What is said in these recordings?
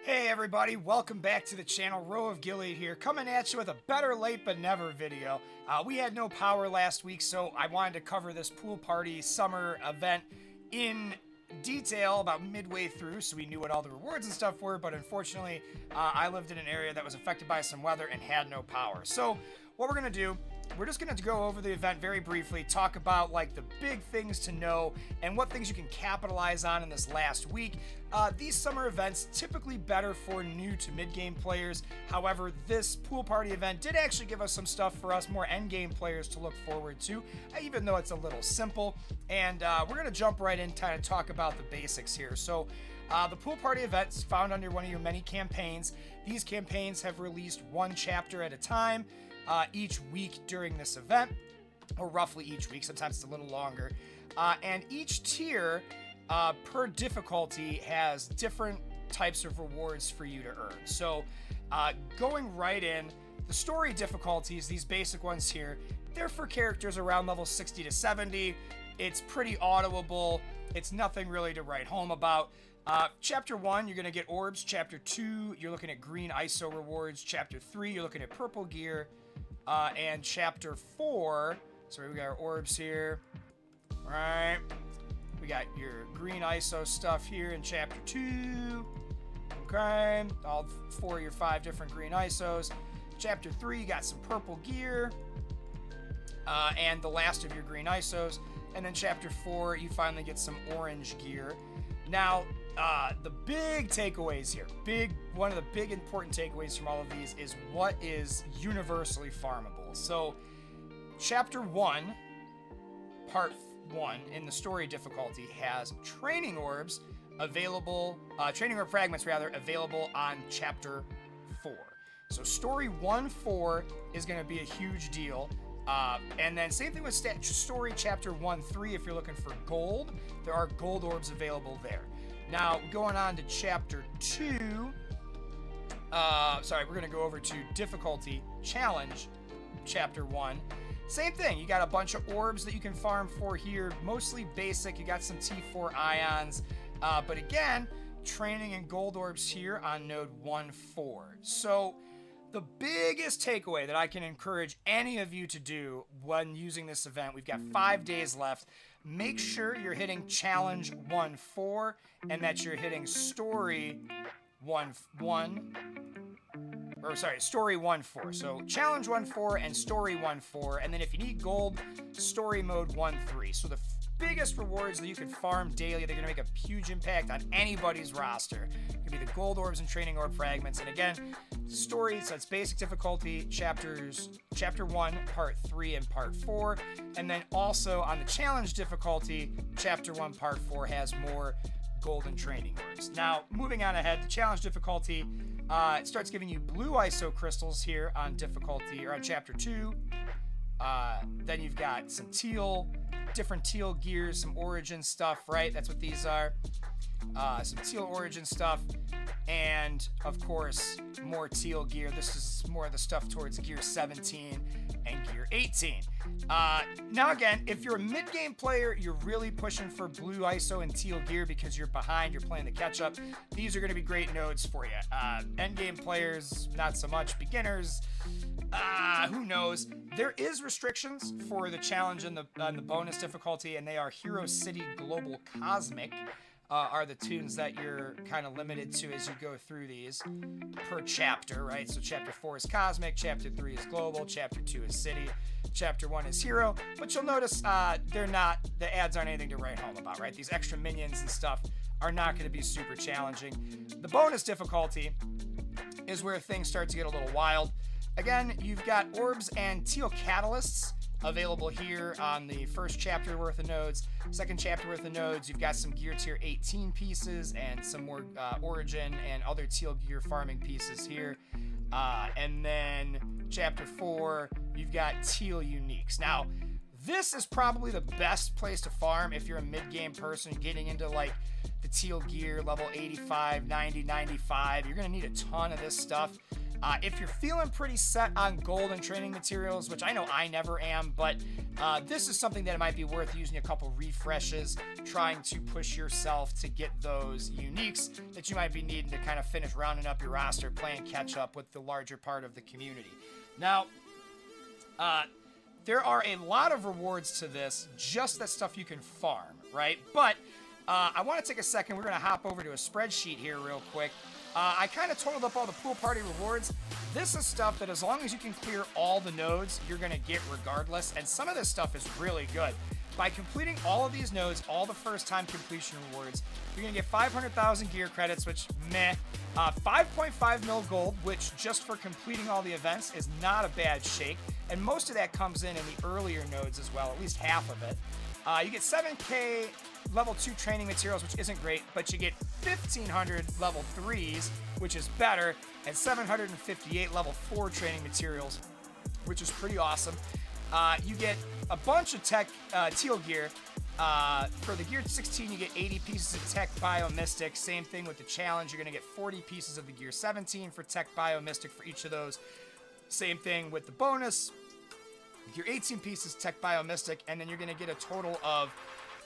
Hey everybody, welcome back to the channel. Row of Gilead here, coming at you with a better late but never video. We had no power last week, so I wanted to cover this pool party summer event in detail about midway through, so we knew what all the rewards and stuff were, but unfortunately, I lived in an area that was affected by some weather and had no power. So what we're going to do, we're just going to go over the event very briefly, talk about like the big things to know and what things you can capitalize on in this last week. These summer events typically better for new to mid-game players. However, this pool party event did actually give us some stuff for us more end-game players to look forward to, even though it's a little simple. And we're going to jump right in, kind of talk about the basics here. So the pool party events found under one of your many campaigns. These campaigns have released one chapter at a time each week during this event, or roughly each week. Sometimes it's a little longer. And each tier per difficulty has different types of rewards for you to earn. So going right in, the story difficulties, these basic ones here, they're for characters around level 60 to 70. It's pretty auditable. It's nothing really to write home about. Chapter 1, you're going to get orbs. Chapter 2, you're looking at green ISO rewards. Chapter 3, you're looking at purple gear. And Chapter 4, so we got our orbs here. All right. We got your green ISO stuff here in Chapter 2. Okay. All 4 of your 5 different green ISOs. Chapter 3, you got some purple gear. And the last of your green ISOs. And then Chapter 4, you finally get some orange gear. Now, the big takeaways here, one of the big important takeaways from all of these is what is universally farmable. So, Chapter 1, Part 1 in the story difficulty has training orbs available, training orb fragments rather, available on Chapter 4. So, Story 1-4 is going to be a huge deal. And then same thing with story Chapter 1-3. If you're looking for gold, there are gold orbs available there. Now, going on to Chapter 2, we're going to go over to Difficulty Challenge, Chapter 1. Same thing, you got a bunch of orbs that you can farm for here, mostly basic. You got some T4 ions, but again, training and gold orbs here on Node 1-4. So, the biggest takeaway that I can encourage any of you to do when using this event, we've got 5 days left. Make sure you're hitting Challenge 1-4 and that you're hitting Story 1-4. So Challenge 1-4 and Story 1-4. And then if you need gold, Story Mode 1-3. So the biggest rewards that you can farm daily, they're going to make a huge impact on anybody's roster. It could be the gold orbs and training orb fragments. And again, story, so it's basic difficulty, Chapter 1, Part 3, and Part 4. And then also on the challenge difficulty, Chapter 1, Part 4 has more golden training orbs. Now, moving on ahead, the challenge difficulty, it starts giving you blue ISO crystals here on difficulty, or on Chapter 2. Then you've got some different teal gears, some origin stuff, right? That's what these are. Some teal origin stuff, and of course, more teal gear. This is more of the stuff towards gear 17 and gear 18. Now again, if you're a mid-game player, you're really pushing for blue ISO and teal gear because you're behind, you're playing the catch-up. These are going to be great nodes for you. End-game players, not so much. Beginners, who knows? There is restrictions for the challenge and the bonus difficulty, and they are Hero City Global Cosmic. Are the tunes that you're kind of limited to as you go through these per chapter, right? So Chapter 4 is Cosmic, Chapter 3 is Global, Chapter 2 is City, Chapter 1 is Hero, but you'll notice the ads aren't anything to write home about, right? These extra minions and stuff are not going to be super challenging. The bonus difficulty is where things start to get a little wild. Again, you've got orbs and teal catalysts available here on the first chapter worth of nodes. Second chapter worth of nodes, you've got some gear tier 18 pieces and some more origin and other teal gear farming pieces here. And then Chapter 4, you've got teal uniques. Now, this is probably the best place to farm if you're a mid-game person getting into like the teal gear level 85, 90, 95. You're going to need a ton of this stuff. If you're feeling pretty set on gold and training materials, which I know I never am, but this is something that it might be worth using a couple refreshes, trying to push yourself to get those uniques that you might be needing to kind of finish rounding up your roster, playing catch up with the larger part of the community. Now, there are a lot of rewards to this, just that stuff you can farm, right? But I want to take a second. We're going to hop over to a spreadsheet here real quick. I kind of totaled up all the pool party rewards. This is stuff that as long as you can clear all the nodes, you're going to get regardless. And some of this stuff is really good. By completing all of these nodes, all the first time completion rewards, you're going to get 500,000 gear credits, which meh. 5.5 mil gold, which just for completing all the events is not a bad shake. And most of that comes in the earlier nodes as well, at least half of it. You get 7K level 2 training materials, which isn't great, but you get 1,500 level 3s, which is better, and 758 level 4 training materials, which is pretty awesome. You get a bunch of tech teal gear. For the gear 16, you get 80 pieces of tech bio mystic. Same thing with the challenge. You're going to get 40 pieces of the gear 17 for tech bio mystic for each of those. Same thing with the bonus. Gear 18 pieces tech bio mystic, and then you're going to get a total of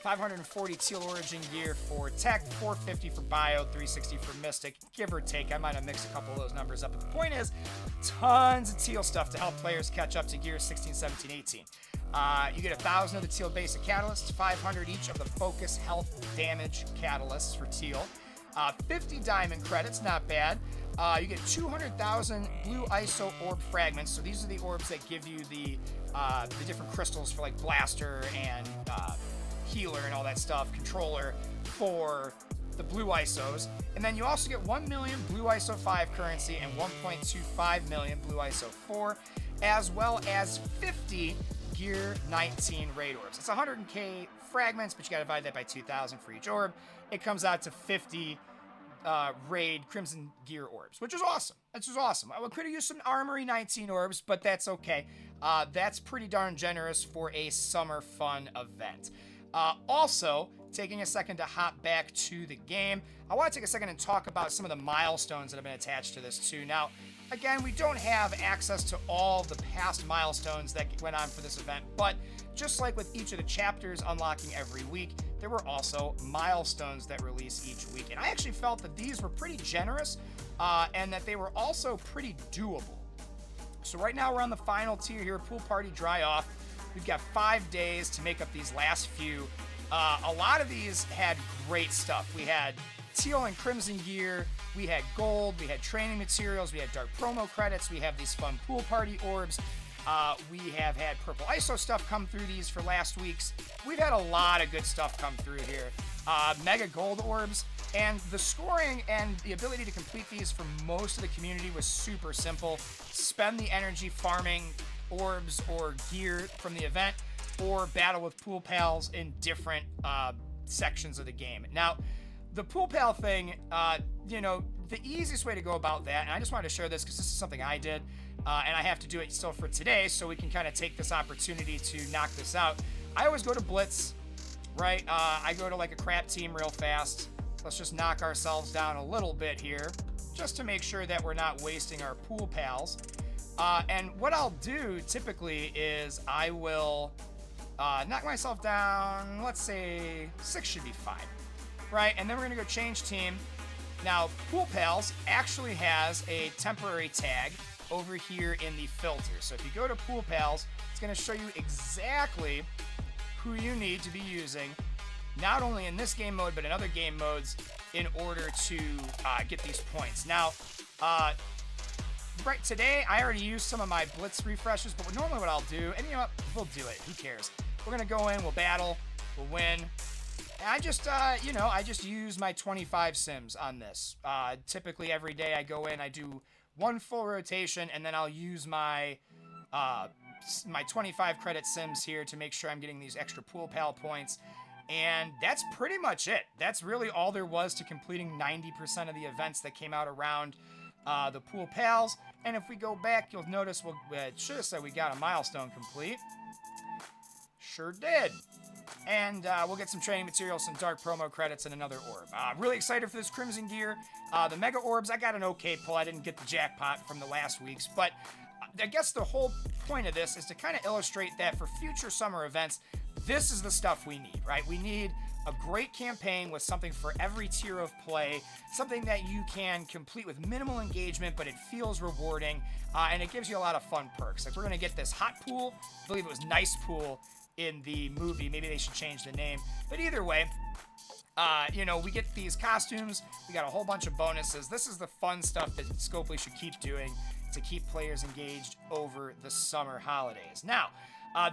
540 teal origin gear for tech, 450 for bio, 360 for mystic, give or take. I might have mixed a couple of those numbers up, but the point is, tons of teal stuff to help players catch up to gear 16, 17, 18. You get 1,000 of the teal basic catalysts, 500 each of the focus, health, damage catalysts for teal, 50 diamond credits, not bad. You get 200,000 blue ISO orb fragments. So these are the orbs that give you the different crystals for like blaster and healer and all that stuff, controller for the blue ISOs. And then you also get 1 million blue ISO 5 currency and 1.25 million blue ISO 4, as well as 50 gear 19 raid orbs. It's 100k fragments, but you gotta divide that by 2,000 for each orb. It comes out to 50 raid crimson gear orbs, which is awesome. This is awesome. I could have used some armory 19 orbs, but that's okay. That's pretty darn generous for a summer fun event. Also, taking a second to hop back to the game, I want to take a second and talk about some of the milestones that have been attached to this too. Now, again, we don't have access to all the past milestones that went on for this event, but just like with each of the chapters unlocking every week, there were also milestones that release each week. And I actually felt that these were pretty generous and that they were also pretty doable. So right now we're on the final tier here, Pool Party Dry Off. We've got 5 days to make up these last few. A lot of these had great stuff. We had teal and crimson gear, we had gold, we had training materials, we had dark promo credits, we have these fun pool party orbs. We have had purple ISO stuff come through these for last week's. We've had a lot of good stuff come through here. Mega gold orbs, and the scoring and the ability to complete these for most of the community was super simple. Spend the energy farming orbs or gear from the event, or battle with pool pals in different sections of the game. Now, the pool pal thing, the easiest way to go about that, and I just wanted to share this because this is something I did, and I have to do it still for today, so we can kind of take this opportunity to knock this out. I always go to Blitz, right? I go to like a crap team real fast. Let's just knock ourselves down a little bit here, just to make sure that we're not wasting our pool pals. And what I'll do typically is I will knock myself down, let's say 6 should be fine, right? And then we're gonna go change team. Now, Pool Pals actually has a temporary tag over here in the filter. So if you go to Pool Pals, it's gonna show you exactly who you need to be using, not only in this game mode, but in other game modes in order to get these points. Now, right today, I already used some of my Blitz refreshes, but normally what I'll do, and you know what, we'll do it, who cares? We're gonna go in, we'll battle, we'll win. And I just, I just use my 25 sims on this. Typically every day I go in, I do one full rotation, and then I'll use my 25 credit sims here to make sure I'm getting these extra pool pal points. And that's pretty much it. That's really all there was to completing 90% of the events that came out around the pool pals. And if we go back, you'll notice it should have said we got a milestone complete. Sure did. and we'll get some training materials, some dark promo credits, and another orb. Really excited for this Crimson gear. The Mega Orbs, I got an okay pull. I didn't get the jackpot from the last week's, but I guess the whole point of this is to kind of illustrate that for future summer events, this is the stuff we need, right? We need a great campaign with something for every tier of play, something that you can complete with minimal engagement, but it feels rewarding, and it gives you a lot of fun perks. Like, we're going to get this hot pool. I believe it was nice pool in the movie. Maybe they should change the name. But either way, we get these costumes. We got a whole bunch of bonuses. This is the fun stuff that Scopely should keep doing to keep players engaged over the summer holidays. Now,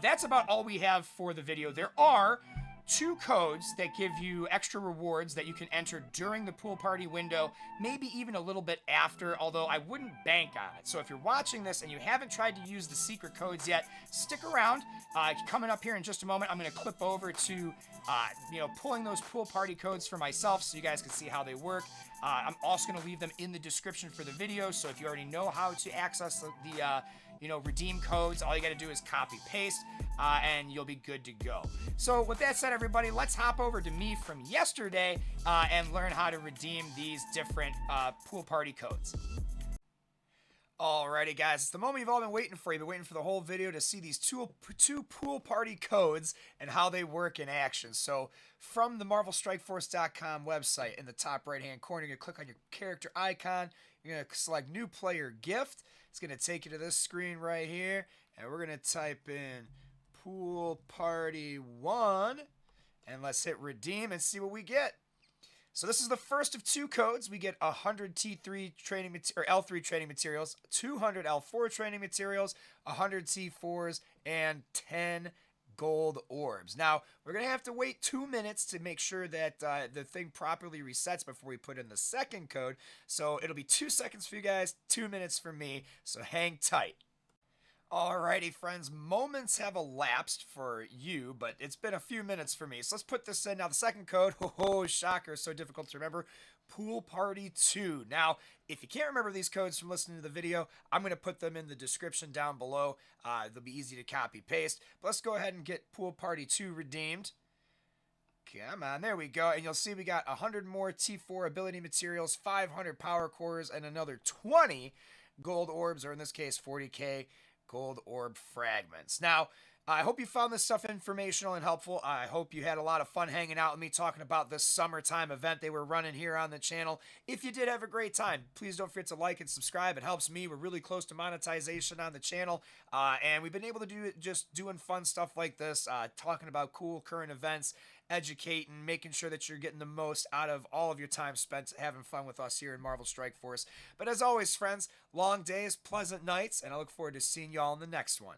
that's about all we have for the video. There are 2 codes that give you extra rewards that you can enter during the pool party window, maybe even a little bit after, although I wouldn't bank on it. So if you're watching this and you haven't tried to use the secret codes yet, stick around. Coming up here in just a moment, I'm going to clip over to pulling those pool party codes for myself so you guys can see how they work. I'm also going to leave them in the description for the video, so if you already know how to access the redeem codes, all you got to do is copy paste, and you'll be good to go. So with that said, everybody, let's hop over to me from yesterday and learn how to redeem these different pool party codes. Alrighty, guys, it's the moment you've all been waiting for. You've been waiting for the whole video to see these two pool party codes and how they work in action. So from the MarvelStrikeForce.com website, in the top right-hand corner, you're going to click on your character icon. You're going to select New Player Gift. It's going to take you to this screen right here, and we're going to type in Pool Party 1, and let's hit Redeem and see what we get. So this is the first of 2 codes. We get 100 T3 training or L3 training materials, 200 L4 training materials, 100 T4s, and 10 gold orbs. Now, we're going to have to wait 2 minutes to make sure that the thing properly resets before we put in the second code. So it'll be 2 seconds for you guys, 2 minutes for me, so hang tight. Alrighty, friends, moments have elapsed for you, but it's been a few minutes for me. So let's put this in. Now, the second code, shocker, so difficult to remember, Pool Party 2. Now, if you can't remember these codes from listening to the video, I'm going to put them in the description down below. They'll be easy to copy paste. But let's go ahead and get Pool Party 2 redeemed. Come on, there we go. And you'll see we got 100 more T4 ability materials, 500 power cores, and another 20 gold orbs, or in this case, 40k gold orb fragments. Now, I hope you found this stuff informational and helpful. I hope you had a lot of fun hanging out with me talking about this summertime event they were running here on the channel. If you did have a great time, please don't forget to like and subscribe. It helps me. We're really close to monetization on the channel, and we've been able to do it just doing fun stuff like this, talking about cool current events, educating, making sure that you're getting the most out of all of your time spent having fun with us here in Marvel Strike Force. But as always, friends, long days, pleasant nights, and I look forward to seeing y'all in the next one.